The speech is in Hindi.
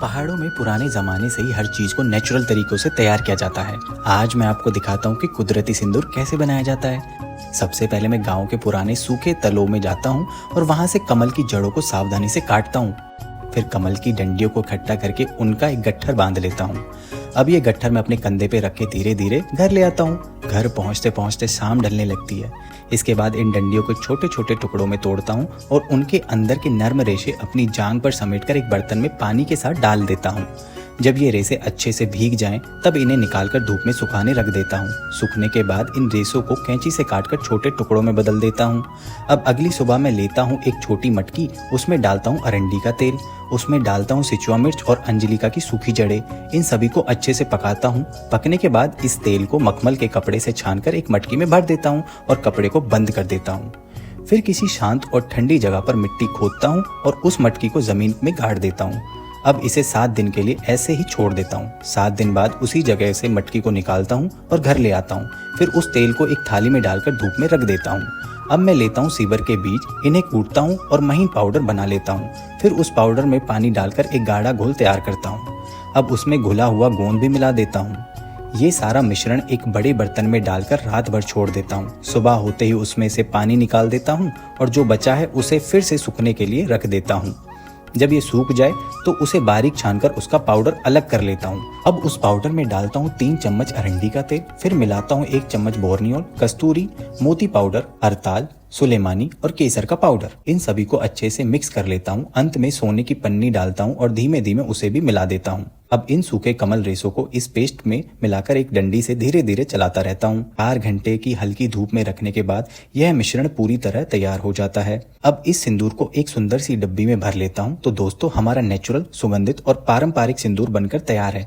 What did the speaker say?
पहाड़ों में पुराने जमाने से ही हर चीज को नेचुरल तरीकों से तैयार किया जाता है। आज मैं आपको दिखाता हूँ कि कुदरती सिंदूर कैसे बनाया जाता है। सबसे पहले मैं गांव के पुराने सूखे तलों में जाता हूँ और वहां से कमल की जड़ों को सावधानी से काटता हूँ। फिर कमल की डंडियों को इकट्ठा करके उनका एक गट्ठर बांध लेता हूँ। अब ये गट्ठर मैं अपने कंधे पे रख के धीरे धीरे घर ले आता हूँ। घर पहुँचते पहुँचते शाम ढलने लगती है। इसके बाद इन डंडियों को छोटे छोटे टुकड़ों में तोड़ता हूँ और उनके अंदर के नर्म रेशे अपनी जांग पर समेटकर एक बर्तन में पानी के साथ डाल देता हूँ। जब ये रेशे अच्छे से भीग जाएं, तब इन्हें निकालकर धूप में सुखाने रख देता हूँ। सूखने के बाद इन रेशों को कैंची से काटकर छोटे टुकड़ों में बदल देता हूँ। अब अगली सुबह मैं लेता हूँ एक छोटी मटकी, उसमें डालता हूँ अरंडी का तेल, उसमें डालता हूँ सिचुआ मिर्च और अंजलिका की सूखी जड़ें। इन सभी को अच्छे से पकाता हूँ। पकने के बाद इस तेल को मखमल के कपड़े से छानकर एक मटकी में भर देता हूँ और कपड़े को बंद कर देता हूँ। फिर किसी शांत और ठंडी जगह पर मिट्टी खोदता हूँ और उस मटकी को जमीन में गाड़ देता हूँ। अब इसे 7 दिन के लिए ऐसे ही छोड़ देता हूँ। 7 दिन बाद उसी जगह से मटकी को निकालता हूँ और घर ले आता हूँ। फिर उस तेल को एक थाली में डालकर धूप में रख देता हूँ। अब मैं लेता हूँ सीवर के बीज, इन्हें कूटता हूँ और महीन पाउडर बना लेता हूँ। फिर उस पाउडर में पानी डालकर एक गाढ़ा घोल तैयार करता हूँ। अब उसमें घुला हुआ गोंद भी मिला देता हूँ। ये सारा मिश्रण एक बड़े बर्तन में डालकर रात भर छोड़ देता हूँ। सुबह होते ही उसमें से पानी निकाल देता हूँ और जो बचा है उसे फिर से सूखने के लिए रख देता हूँ। जब ये सूख जाए तो उसे बारीक छानकर उसका पाउडर अलग कर लेता हूँ। अब उस पाउडर में डालता हूँ 3 चम्मच अरंडी का तेल, फिर मिलाता हूँ 1 चम्मच बोर्नियोल, कस्तूरी, मोती पाउडर, हरताल, सुलेमानी और केसर का पाउडर। इन सभी को अच्छे से मिक्स कर लेता हूँ। अंत में सोने की पन्नी डालता हूँ और धीमे धीमे उसे भी मिला देता हूँ। अब इन सूखे कमल रेशों को इस पेस्ट में मिलाकर एक डंडी से धीरे धीरे चलाता रहता हूँ। 4 घंटे की हल्की धूप में रखने के बाद यह मिश्रण पूरी तरह तैयार हो जाता है। अब इस सिंदूर को एक सुंदर सी डब्बी में भर लेता हूँ। तो दोस्तों, हमारा नेचुरल, सुगंधित और पारंपरिक सिंदूर बनकर तैयार है।